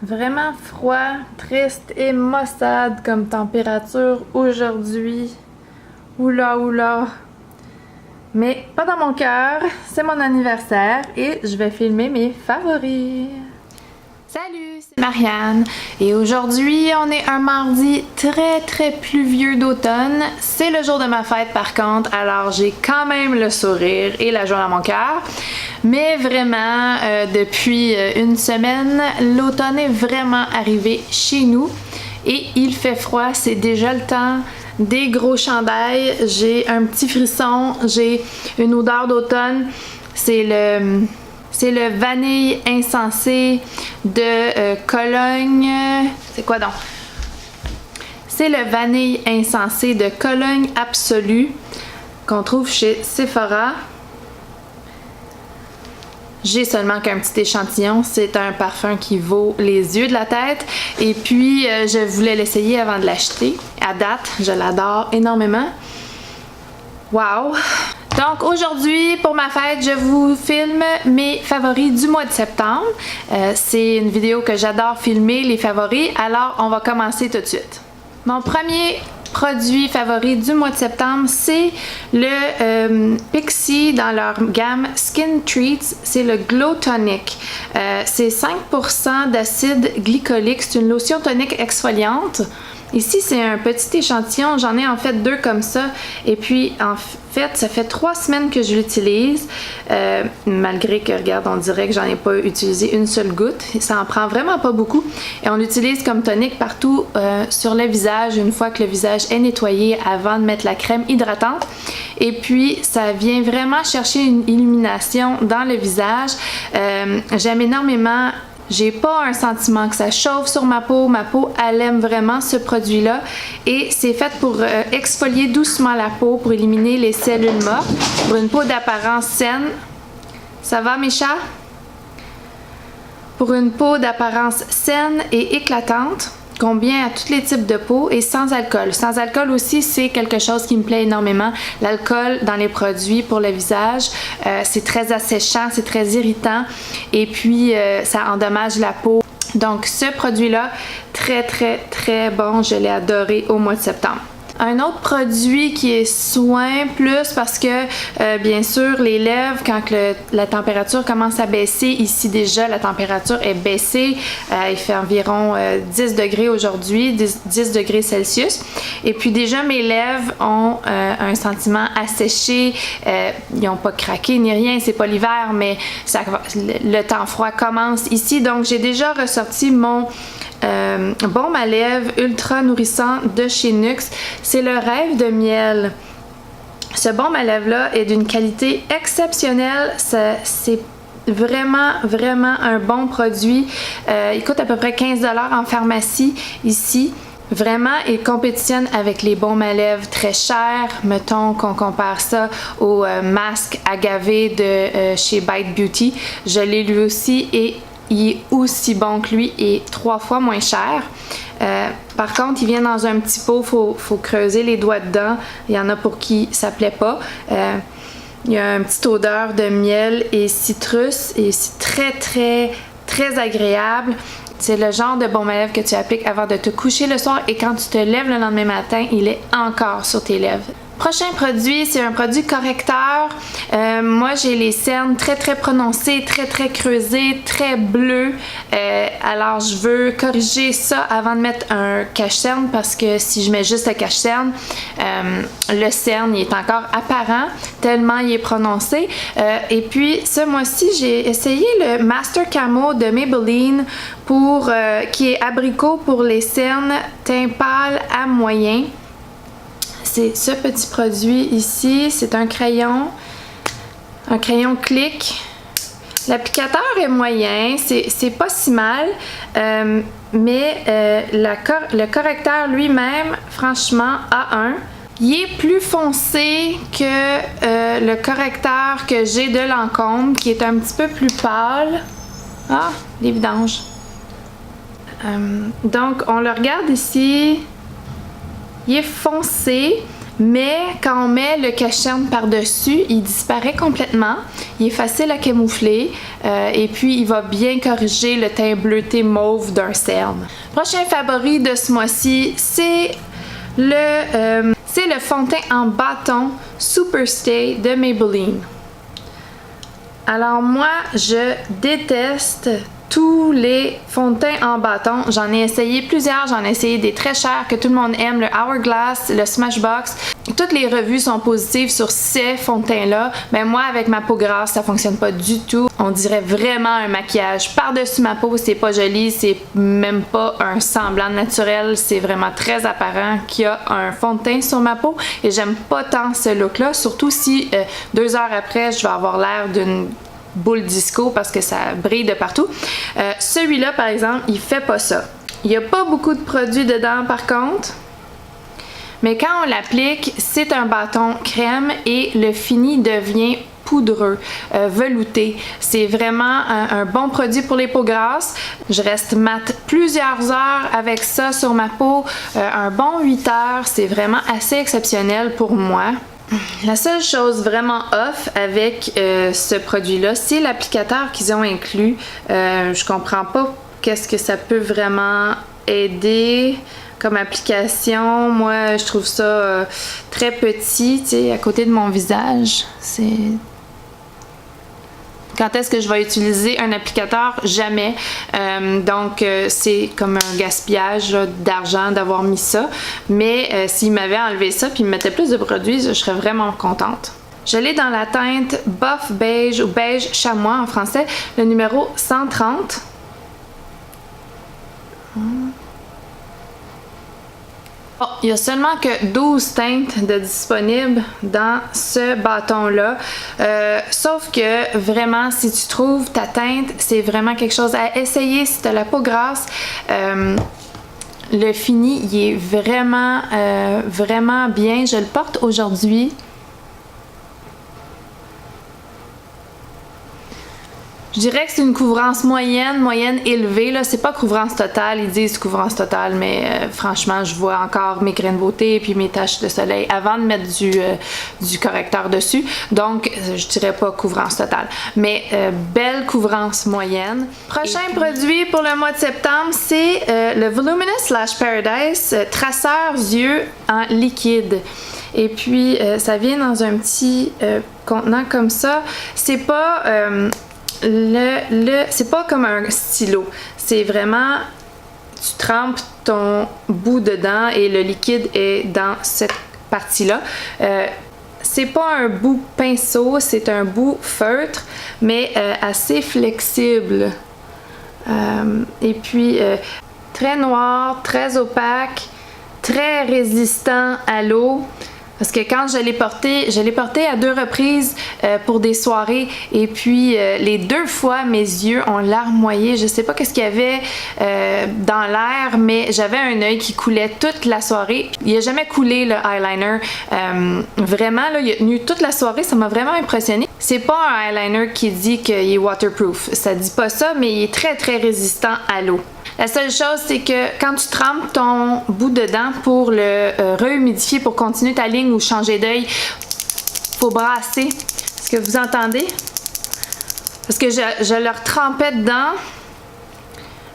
Vraiment froid, triste et maussade comme température aujourd'hui. Oula oula. Mais pas dans mon cœur, c'est mon anniversaire et je vais filmer mes favoris. Salut, c'est Marianne et aujourd'hui on est un mardi très pluvieux d'automne. C'est le jour de ma fête par contre, alors j'ai quand même le sourire et la joie dans mon cœur. Mais vraiment, depuis une semaine, l'automne est vraiment arrivé chez nous et il fait froid, c'est déjà le temps des gros chandails. J'ai un petit frisson, j'ai une odeur d'automne, c'est le vanille insensé de Cologne. C'est quoi donc? C'est le vanille insensé de Cologne Absolue qu'on trouve chez Sephora. J'ai seulement qu'un petit échantillon, c'est un parfum qui vaut les yeux de la tête et puis je voulais l'essayer avant de l'acheter. À date, je l'adore énormément. Wow! Donc aujourd'hui, pour ma fête, je vous filme mes favoris du mois de septembre. C'est une vidéo que j'adore filmer, les favoris, alors on va commencer tout de suite. Mon premier produit favori du mois de septembre, c'est le Pixi dans leur gamme Skin Treats, c'est le Glow Tonic. C'est 5% d'acide glycolique, c'est une lotion tonique exfoliante. Ici, c'est un petit échantillon, j'en ai en fait 2 comme ça, et puis en fait, ça fait 3 semaines que je l'utilise, malgré que, regarde, on dirait que j'en ai pas utilisé une seule goutte, ça en prend vraiment pas beaucoup, et on l'utilise comme tonique partout sur le visage, une fois que le visage est nettoyé avant de mettre la crème hydratante, et puis ça vient vraiment chercher une illumination dans le visage. J'aime énormément. J'ai pas un sentiment que ça chauffe sur ma peau elle aime vraiment ce produit-là et c'est fait pour exfolier doucement la peau, pour éliminer les cellules mortes, pour une peau d'apparence saine. Ça va mes chats? Pour une peau d'apparence saine et éclatante, convient à tous les types de peau et sans alcool. Sans alcool aussi, c'est quelque chose qui me plaît énormément. L'alcool dans les produits pour le visage, c'est très asséchant, c'est très irritant et puis ça endommage la peau. Donc ce produit-là, très bon, je l'ai adoré au mois de septembre. Un autre produit qui est soin plus parce que bien sûr les lèvres quand la température commence à baisser, ici déjà la température est baissée, il fait environ 10 degrés aujourd'hui, 10 degrés Celsius et puis déjà mes lèvres ont un sentiment asséché, ils n'ont pas craqué ni rien, c'est pas l'hiver mais le temps froid commence ici donc j'ai déjà ressorti mon baume à lèvres ultra nourrissant de chez NYX, c'est le Rêve de miel. Ce baume à lèvres là est d'une qualité exceptionnelle, c'est vraiment un bon produit, il coûte à peu près 15$ en pharmacie ici. Vraiment, il compétitionne avec les baumes à lèvres très chers. Mettons qu'on compare ça au masque agavé de chez Bite Beauty. Je l'ai lui aussi et il est aussi bon que lui et 3 fois moins cher. Par contre, il vient dans un petit pot, faut creuser les doigts dedans. Il y en a pour qui ça plaît pas. Il y a une petite odeur de miel et citrus et c'est très agréable. C'est le genre de baume à lèvres que tu appliques avant de te coucher le soir et quand tu te lèves le lendemain matin, il est encore sur tes lèvres. Prochain produit, c'est un produit correcteur. Moi, j'ai les cernes très prononcées, très creusées, très bleues. Alors, je veux corriger ça avant de mettre un cache-cerne parce que si je mets juste le cache-cerne, le cerne il est encore apparent tellement il est prononcé. Et puis, ce mois-ci, j'ai essayé le Master Camo de Maybelline qui est abricot pour les cernes teint pâle à moyen. C'est ce petit produit ici, c'est un crayon Click. L'applicateur est moyen, c'est pas si mal, mais le correcteur lui-même, franchement, A1, il est plus foncé que le correcteur que j'ai de Lancôme, qui est un petit peu plus pâle. Ah, les vidanges. Donc, on le regarde ici. Il est foncé, mais quand on met le cache-cerne par-dessus, il disparaît complètement. Il est facile à camoufler et puis il va bien corriger le teint bleuté mauve d'un cerne. Prochain favori de ce mois-ci, c'est le fond de teint en bâton Superstay de Maybelline. Alors moi, je déteste tous les fonds de teint en bâton. J'en ai essayé plusieurs, j'en ai essayé des très chers que tout le monde aime, le Hourglass, le Smashbox. Toutes les revues sont positives sur ces fonds de teint-là, mais moi, avec ma peau grasse, ça fonctionne pas du tout. On dirait vraiment un maquillage par-dessus ma peau, c'est pas joli, c'est même pas un semblant naturel, c'est vraiment très apparent qu'il y a un fond de teint sur ma peau et j'aime pas tant ce look-là, surtout si 2 heures après, je vais avoir l'air d'une boule disco parce que ça brille de partout. Celui-là, par exemple, il fait pas ça. Il n'y a pas beaucoup de produits dedans, par contre. Mais quand on l'applique, c'est un bâton crème et le fini devient poudreux, velouté. C'est vraiment un bon produit pour les peaux grasses. Je reste mat plusieurs heures avec ça sur ma peau. Un bon 8 heures, c'est vraiment assez exceptionnel pour moi. La seule chose vraiment off avec ce produit-là, c'est l'applicateur qu'ils ont inclus. Je comprends pas qu'est-ce que ça peut vraiment aider comme application. Moi, je trouve ça très petit, tu sais, à côté de mon visage. C'est... Quand est-ce que je vais utiliser un applicateur? Jamais. Donc, c'est comme un gaspillage d'argent d'avoir mis ça. Mais s'il m'avait enlevé ça puis il me mettait plus de produits, je serais vraiment contente. Je l'ai dans la teinte Buff Beige ou Beige Chamois en français, le numéro 130. Bon, il y a seulement que 12 teintes de disponibles dans ce bâton-là. Sauf que vraiment, si tu trouves ta teinte, c'est vraiment quelque chose à essayer si tu as la peau grasse. Le fini, il est vraiment, vraiment bien. Je le porte aujourd'hui. Je dirais que c'est une couvrance moyenne élevée. Là, c'est pas couvrance totale. Ils disent couvrance totale, mais franchement, je vois encore mes grains de beauté et puis mes taches de soleil avant de mettre du correcteur dessus. Donc, je dirais pas couvrance totale, mais belle couvrance moyenne. Prochain produit pour le mois de septembre, c'est le Voluminous Lash Paradise Traceur yeux en liquide. Et puis, ça vient dans un petit contenant comme ça. C'est pas... c'est pas comme un stylo, c'est vraiment, tu trempes ton bout dedans et le liquide est dans cette partie-là. C'est pas un bout pinceau, c'est un bout feutre, mais assez flexible. Et puis, très noir, très opaque, très résistant à l'eau. Parce que quand je l'ai porté à 2 reprises pour des soirées et puis les 2 fois mes yeux ont larmoyé. Je sais pas qu'est-ce qu'il y avait dans l'air, mais j'avais un œil qui coulait toute la soirée. Il a jamais coulé le eyeliner. Vraiment, là, il a tenu toute la soirée. Ça m'a vraiment impressionné. C'est pas un eyeliner qui dit qu'il est waterproof. Ça dit pas ça, mais il est très très résistant à l'eau. La seule chose, c'est que quand tu trempes ton bout dedans pour le rehumidifier, pour continuer ta ligne ou changer d'œil, faut brasser. Est-ce que vous entendez? Parce que je le retrempais dedans.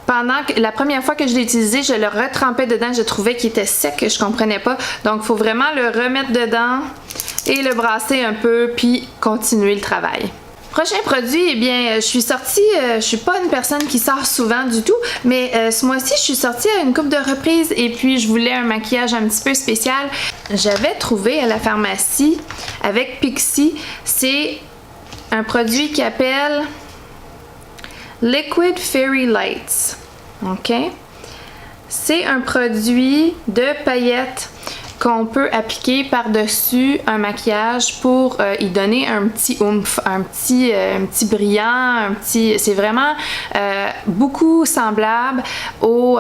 Pendant que la première fois que je l'ai utilisé, je le retrempais dedans. Je trouvais qu'il était sec, je comprenais pas. Donc, il faut vraiment le remettre dedans et le brasser un peu, puis continuer le travail. Prochain produit, eh bien, je suis pas une personne qui sort souvent du tout, mais ce mois-ci, je suis sortie à une couple de reprises et puis je voulais un maquillage un petit peu spécial. J'avais trouvé à la pharmacie avec Pixi, c'est un produit qui s'appelle Liquid Fairy Lights. OK? C'est un produit de paillettes qu'on peut appliquer par-dessus un maquillage pour y donner un petit oomph, un petit brillant, c'est vraiment beaucoup semblable au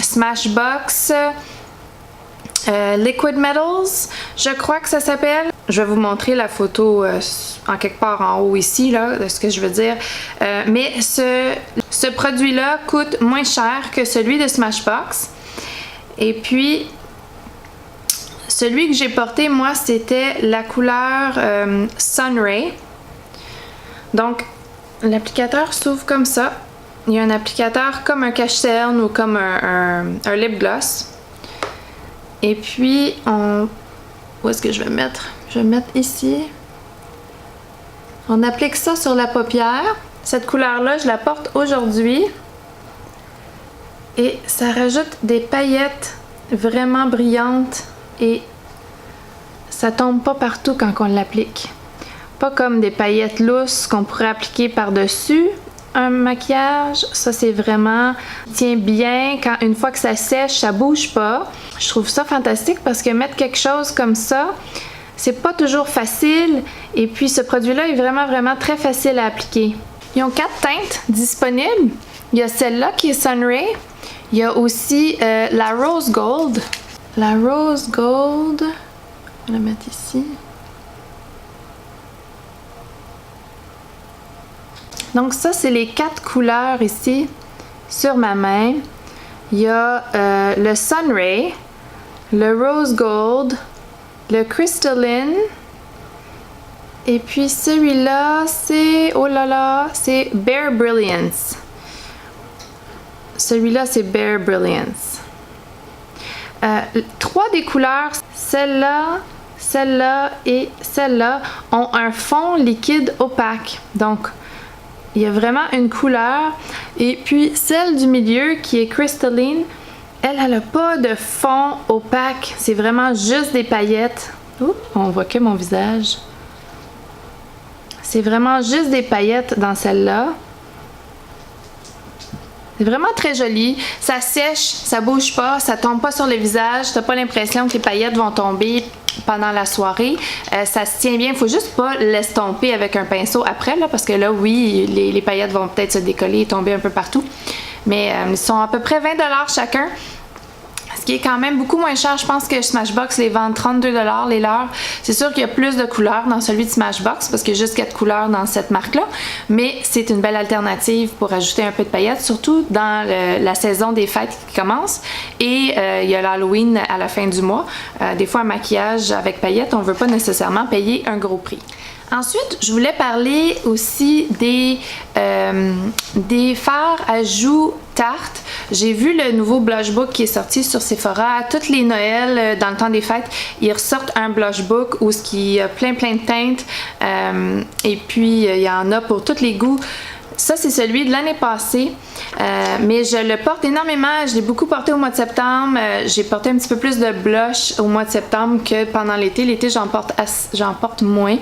Smashbox Liquid Metals, je crois que ça s'appelle. Je vais vous montrer la photo en quelque part en haut ici, là, de ce que je veux dire. Mais ce produit-là coûte moins cher que celui de Smashbox. Et puis, Celui que j'ai porté, moi, c'était la couleur Sunray. Donc, l'applicateur s'ouvre comme ça. Il y a un applicateur comme un cache-cerne ou comme un lip gloss. Et puis, où est-ce que je vais mettre? Je vais mettre ici. On applique ça sur la paupière. Cette couleur-là, je la porte aujourd'hui. Et ça rajoute des paillettes vraiment brillantes et ça tombe pas partout quand on l'applique. Pas comme des paillettes lousses qu'on pourrait appliquer par-dessus un maquillage. Ça, c'est vraiment tient bien. Une fois que ça sèche, ça bouge pas. Je trouve ça fantastique parce que mettre quelque chose comme ça, c'est pas toujours facile. Et puis, ce produit-là est vraiment, vraiment très facile à appliquer. Ils ont 4 teintes disponibles. Il y a celle-là qui est Sunray. Il y a aussi la Rose Gold. La Rose Gold, on va la mettre ici. Donc ça, c'est les 4 couleurs ici sur ma main. Il y a le Sunray, le Rose Gold, le Crystalline. Et puis celui-là, c'est, oh là là, c'est Bare Brilliance. Celui-là, c'est Bare Brilliance. 3 des couleurs, celle-là, celle-là et celle-là, ont un fond liquide opaque. Donc, il y a vraiment une couleur. Et puis, celle du milieu, qui est Crystalline, elle n'a pas de fond opaque. C'est vraiment juste des paillettes. Oups, on voit que mon visage. C'est vraiment juste des paillettes dans celle-là. C'est vraiment très joli. Ça sèche, ça bouge pas, ça tombe pas sur le visage. T'as pas l'impression que les paillettes vont tomber pendant la soirée. Ça se tient bien. Il faut juste pas l'estomper avec un pinceau après, là, parce que là, oui, les paillettes vont peut-être se décoller et tomber un peu partout. Mais ils sont à peu près 20$ chacun. Ce qui est quand même beaucoup moins cher. Je pense que Smashbox les vend 32$ les leurs. C'est sûr qu'il y a plus de couleurs dans celui de Smashbox parce qu'il y a juste 4 couleurs dans cette marque-là. Mais c'est une belle alternative pour ajouter un peu de paillettes, surtout dans la saison des fêtes qui commence. Et il y a l'Halloween à la fin du mois. Des fois, un maquillage avec paillettes, on ne veut pas nécessairement payer un gros prix. Ensuite, je voulais parler aussi des fards à joues Tarte. J'ai vu le nouveau blush book qui est sorti sur Sephora. Toutes les Noëls, dans le temps des fêtes, ils ressortent un blush book où il y a plein de teintes. Et puis, il y en a pour tous les goûts. Ça, c'est celui de l'année passée, mais je le porte énormément. Je l'ai beaucoup porté au mois de septembre. J'ai porté un petit peu plus de blush au mois de septembre que pendant l'été. L'été, j'en porte moins.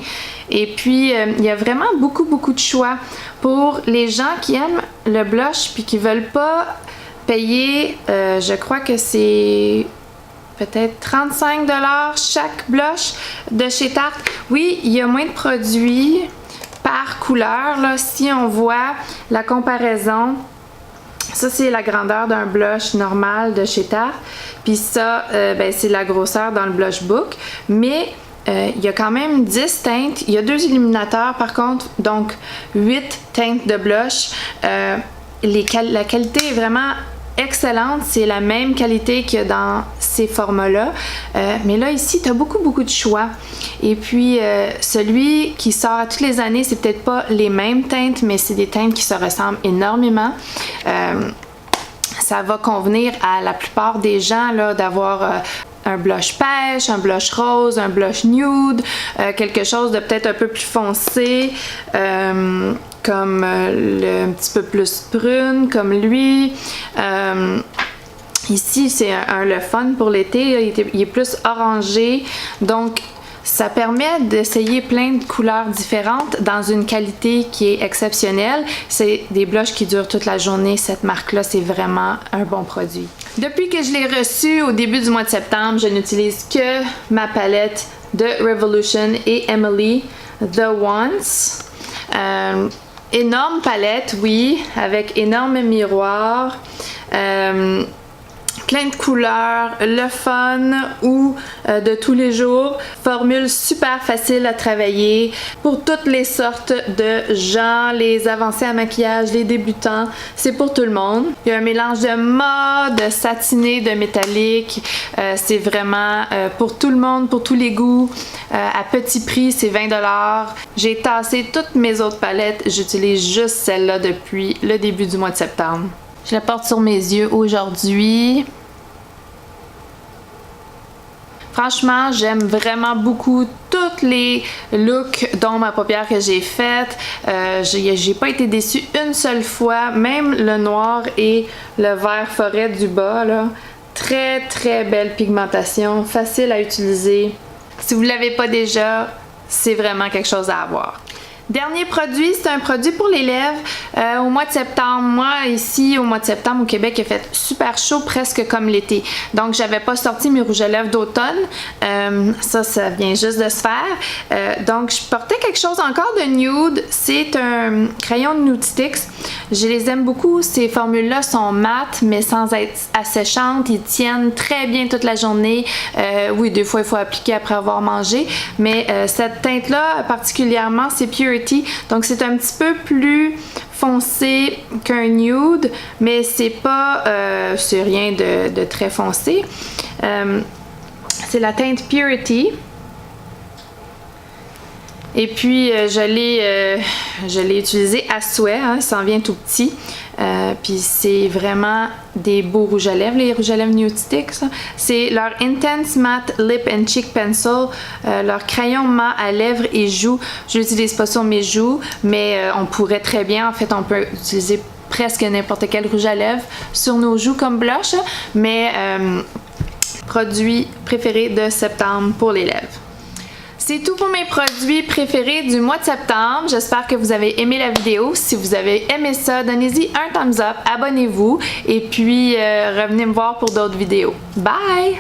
Et puis, il y a vraiment beaucoup de choix pour les gens qui aiment le blush puis qui veulent pas payer, je crois que c'est peut-être 35$ chaque blush de chez Tarte. Oui, il y a moins de produits par couleur, là, si on voit la comparaison, ça c'est la grandeur d'un blush normal de chez Tarte, puis ça c'est la grosseur dans le blush book, mais il y a quand même 10 teintes, il y a 2 illuminateurs par contre, donc 8 teintes de blush. La qualité est vraiment excellente, c'est la même qualité que dans ces formats-là. Mais là, ici, tu as beaucoup de choix. Et puis, celui qui sort à toutes les années, c'est peut-être pas les mêmes teintes, mais c'est des teintes qui se ressemblent énormément. Ça va convenir à la plupart des gens là, d'avoir un blush pêche, un blush rose, un blush nude, quelque chose de peut-être un peu plus foncé, comme un petit peu plus prune, comme lui. Ici, c'est le fun pour l'été, il est plus orangé, donc ça permet d'essayer plein de couleurs différentes dans une qualité qui est exceptionnelle. C'est des blushs qui durent toute la journée. Cette marque-là, c'est vraiment un bon produit. Depuis que je l'ai reçu au début du mois de septembre, je n'utilise que ma palette de Revolution et Emily The Once. Énorme palette, oui, avec énorme miroir. plein de couleurs, le fun ou de tous les jours. Formule super facile à travailler pour toutes les sortes de gens, les avancés à maquillage, les débutants, c'est pour tout le monde. Il y a un mélange de mat, de satiné, de métallique, c'est vraiment pour tout le monde, pour tous les goûts. À petit prix, c'est 20 $. J'ai tassé toutes mes autres palettes, j'utilise juste celle-là depuis le début du mois de septembre. Je la porte sur mes yeux aujourd'hui. Franchement, j'aime vraiment beaucoup tous les looks d'ombre à paupières que j'ai faites. J'ai pas été déçue une seule fois, même le noir et le vert forêt du bas, là. Très très belle pigmentation, facile à utiliser. Si vous l'avez pas déjà, c'est vraiment quelque chose à avoir. Dernier produit, c'est un produit pour les lèvres au mois de septembre. Moi, ici, au mois de septembre, au Québec, il a fait super chaud, presque comme l'été. Donc, j'avais pas sorti mes rouges à lèvres d'automne. Ça vient juste de se faire. Donc, je portais quelque chose encore de nude. C'est un crayon de Nude Sticks. Je les aime beaucoup. Ces formules-là sont mates, mais sans être asséchantes. Ils tiennent très bien toute la journée. Oui, des fois, il faut appliquer après avoir mangé. Mais cette teinte-là, particulièrement, c'est Purity. Donc, c'est un petit peu plus foncé qu'un nude, mais c'est pas, c'est rien de très foncé. C'est la teinte Purity. Et puis, je l'ai utilisé à souhait, hein, il s'en vient tout petit. Puis c'est vraiment des beaux rouges à lèvres, les rouges à lèvres Nude Sticks. C'est leur Intense Matte Lip and Cheek Pencil, leur crayon mat à lèvres et joues. Je l'utilise pas sur mes joues, mais on pourrait très bien, en fait, on peut utiliser presque n'importe quel rouge à lèvres sur nos joues comme blush, mais produit préféré de septembre pour les lèvres. C'est tout pour mes produits préférés du mois de septembre. J'espère que vous avez aimé la vidéo. Si vous avez aimé ça, donnez-y un thumbs up, abonnez-vous et puis revenez me voir pour d'autres vidéos. Bye!